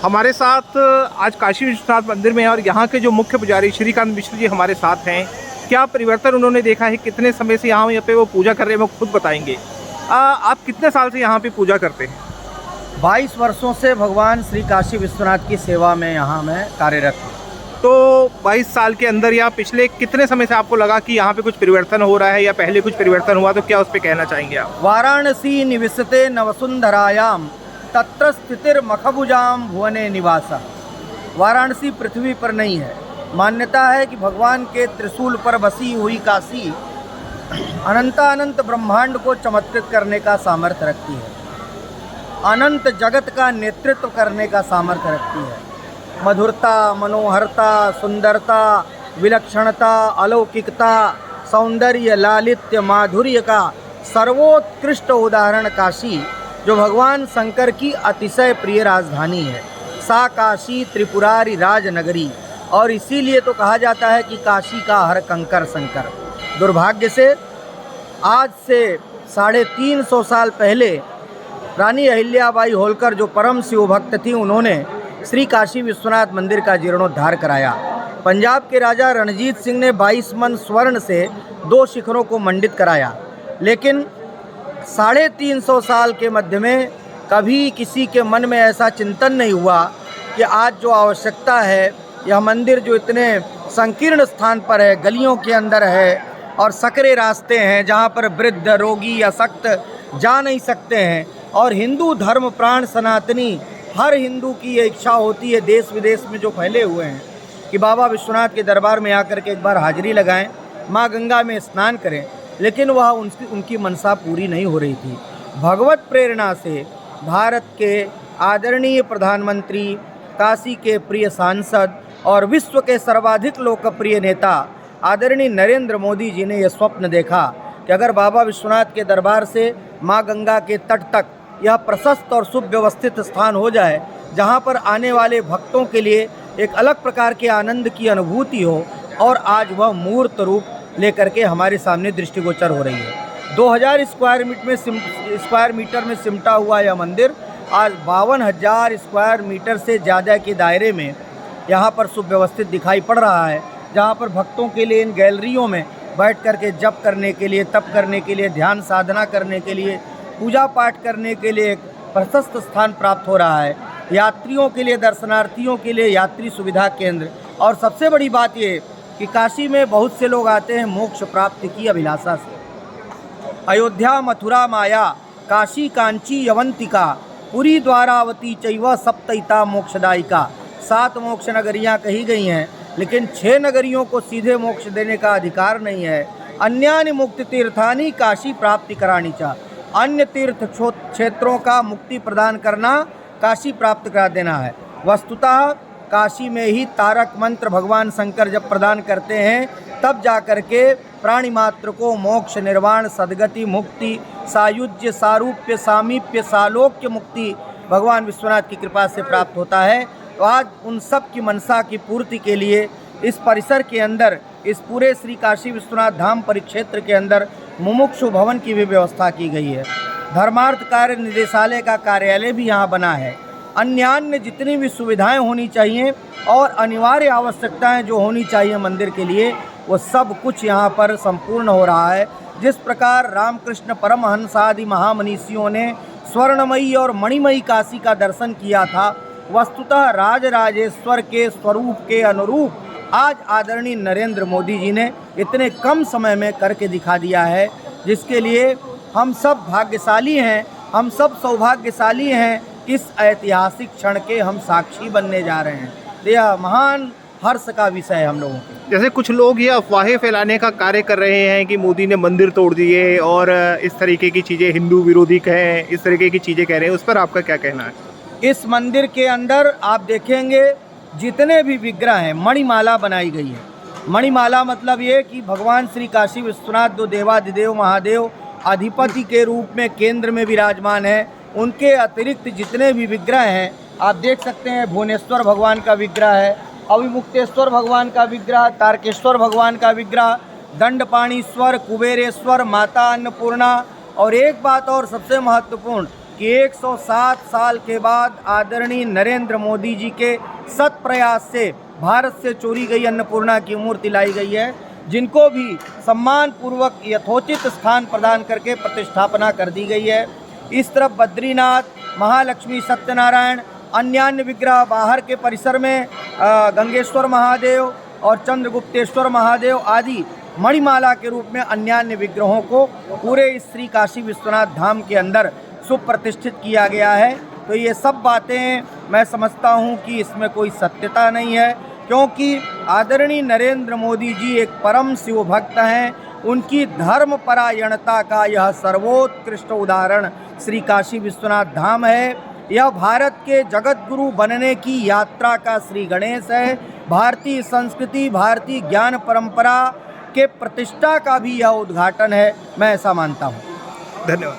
हमारे साथ आज काशी विश्वनाथ मंदिर में और यहाँ के जो मुख्य पुजारी श्रीकांत मिश्र जी हमारे साथ हैं। क्या परिवर्तन उन्होंने देखा है, कितने समय से यहाँ पे वो पूजा कर रहे हैं, वो खुद बताएंगे। आप कितने साल से यहाँ पे पूजा करते हैं? 22 वर्षों से भगवान श्री काशी विश्वनाथ की सेवा में यहाँ मैं कार्यरत हूँ। तो 22 साल के अंदर या पिछले कितने समय से आपको लगा कि यहाँ पे कुछ परिवर्तन हो रहा है या पहले कुछ परिवर्तन हुआ, तो क्या उस पर कहना चाहेंगे आप? वाराणसी निवसते नवसुंधरायाम तत्र स्थितिर्मखभुजाम भुवने निवासा। वाराणसी पृथ्वी पर नहीं है। मान्यता है कि भगवान के त्रिशूल पर बसी हुई काशी अनंत ब्रह्मांड को चमत्कृत करने का सामर्थ्य रखती है, अनंत जगत का नेतृत्व करने का सामर्थ्य रखती है। मधुरता, मनोहरता, सुंदरता, विलक्षणता, अलौकिकता, सौंदर्य, लालित्य, माधुर्य का सर्वोत्कृष्ट उदाहरण काशी, जो भगवान शंकर की अतिशय प्रिय राजधानी है। सा काशी त्रिपुरारी राजनगरी, और इसीलिए तो कहा जाता है कि काशी का हर कंकर शंकर। दुर्भाग्य से आज से 350 साल पहले रानी अहिल्याबाई होलकर, जो परम शिव भक्त थी, उन्होंने श्री काशी विश्वनाथ मंदिर का जीर्णोद्धार कराया। पंजाब के राजा रणजीत सिंह ने 22 मन स्वर्ण से 2 शिखरों को मंडित कराया। लेकिन 350 साल के मध्य में कभी किसी के मन में ऐसा चिंतन नहीं हुआ कि आज जो आवश्यकता है, यह मंदिर जो इतने संकीर्ण स्थान पर है, गलियों के अंदर है और सकरे रास्ते हैं जहाँ पर वृद्ध, रोगी, अशक्त जा नहीं सकते हैं, और हिंदू धर्म प्राण सनातनी हर हिंदू की ये इच्छा होती है, देश विदेश में जो फैले हुए हैं, कि बाबा विश्वनाथ के दरबार में आकर के एक बार हाजिरी लगाएं, माँ गंगा में स्नान करें। लेकिन वह उनकी मनसा पूरी नहीं हो रही थी। भगवत प्रेरणा से भारत के आदरणीय प्रधानमंत्री, काशी के प्रिय सांसद और विश्व के सर्वाधिक लोकप्रिय नेता आदरणीय नरेंद्र मोदी जी ने यह स्वप्न देखा कि अगर बाबा विश्वनाथ के दरबार से माँ गंगा के तट तक यह प्रशस्त और सुव्यवस्थित स्थान हो जाए, जहाँ पर आने वाले भक्तों के लिए एक अलग प्रकार के आनंद की अनुभूति हो, और आज वह मूर्त रूप लेकर के हमारे सामने दृष्टिगोचर हो रही है। 2000 स्क्वायर मीटर में सिमटा हुआ यह मंदिर आज 52,000 स्क्वायर मीटर से ज़्यादा के दायरे में यहाँ पर सुव्यवस्थित दिखाई पड़ रहा है, जहाँ पर भक्तों के लिए इन गैलरियों में बैठ कर के जप करने के लिए, तप करने के लिए, ध्यान साधना करने के लिए, पूजा पाठ करने के लिए एक प्रशस्त स्थान प्राप्त हो रहा है। यात्रियों के लिए, दर्शनार्थियों के लिए यात्री सुविधा केंद्र। और सबसे बड़ी बात ये कि काशी में बहुत से लोग आते हैं मोक्ष प्राप्ति की अभिलाषा से। अयोध्या, मथुरा, माया, काशी, कांची, यवंतिका, पुरी, द्वारावती चैव सप्तैता मोक्षदायिका। 7 मोक्ष नगरियाँ कही गई हैं, लेकिन 6 नगरियों को सीधे मोक्ष देने का अधिकार नहीं है। अन्यानि मुक्ति तीर्थानि काशी प्राप्ति करानी चा। अन्य तीर्थ क्षेत्रों का मुक्ति प्रदान करना, काशी प्राप्त करा देना है। वस्तुतः काशी में ही तारक मंत्र भगवान शंकर जब प्रदान करते हैं, तब जा कर के प्राणी मात्र को मोक्ष, निर्वाण, सद्गति, मुक्ति, सायुज्य, सारूप्य, सामीप्य, सालोक्य मुक्ति भगवान विश्वनाथ की कृपा से प्राप्त होता है। तो आज उन सब की मनसा की पूर्ति के लिए इस परिसर के अंदर, इस पूरे श्री काशी विश्वनाथ धाम परिक्षेत्र के अंदर मुमुक्षु भवन की भी व्यवस्था की गई है। धर्मार्थ कार्य निदेशालय का कार्यालय भी यहाँ बना है। अन्य जितनी भी सुविधाएं होनी चाहिए और अनिवार्य आवश्यकताएं जो होनी चाहिए मंदिर के लिए, वो सब कुछ यहाँ पर संपूर्ण हो रहा है। जिस प्रकार रामकृष्ण परमहंस आदि महामनीषियों ने स्वर्णमयी और मणिमयी काशी का दर्शन किया था, वस्तुतः राजराजेश्वर के स्वरूप के अनुरूप आज आदरणीय नरेंद्र मोदी जी ने इतने कम समय में करके दिखा दिया है, जिसके लिए हम सब भाग्यशाली हैं, हम सब सौभाग्यशाली हैं। किस ऐतिहासिक क्षण के हम साक्षी बनने जा रहे हैं, यह महान हर्ष का विषय है हम लोगों के। जैसे कुछ लोग ये अफवाहें फैलाने का कार्य कर रहे हैं कि मोदी ने मंदिर तोड़ दिए और इस तरीके की चीज़ें, हिंदू विरोधी कहें, इस तरीके की चीज़ें कह रहे हैं, उस पर आपका क्या कहना है? इस मंदिर के अंदर आप देखेंगे जितने भी विग्रह हैं, मणिमाला बनाई गई है। मणिमाला मतलब ये कि भगवान श्री काशी विश्वनाथ, जो देवाधिदेव महादेव अधिपति के रूप में केंद्र में विराजमान है, उनके अतिरिक्त जितने भी विग्रह हैं आप देख सकते हैं। भुवनेश्वर भगवान का विग्रह है, अविमुक्तेश्वर भगवान का विग्रह, तारकेश्वर भगवान का विग्रह, दंडपाणीश्वर, कुबेरेश्वर, माता अन्नपूर्णा, और एक बात और सबसे महत्वपूर्ण कि 107 साल के बाद आदरणीय नरेंद्र मोदी जी के सत प्रयास से भारत से चोरी गई अन्नपूर्णा की मूर्ति लाई गई है, जिनको भी सम्मान पूर्वक यथोचित स्थान प्रदान करके प्रतिष्ठापना कर दी गई है। इस तरफ बद्रीनाथ, महालक्ष्मी, सत्यनारायण, अन्यान्य विग्रह बाहर के परिसर में गंगेश्वर महादेव और चंद्रगुप्तेश्वर महादेव आदि मणिमाला के रूप में अन्यान्य विग्रहों को पूरे इस श्री काशी विश्वनाथ धाम के अंदर सुप्रतिष्ठित किया गया है। तो ये सब बातें मैं समझता हूँ कि इसमें कोई सत्यता नहीं है, क्योंकि आदरणीय नरेंद्र मोदी जी एक परम शिव भक्त हैं। उनकी धर्मपरायणता का यह सर्वोत्कृष्ट उदाहरण श्री काशी विश्वनाथ धाम है। यह भारत के जगत गुरु बनने की यात्रा का श्री गणेश है। भारतीय संस्कृति, भारतीय ज्ञान परंपरा के प्रतिष्ठा का भी यह उद्घाटन है, मैं ऐसा मानता हूँ। धन्यवाद।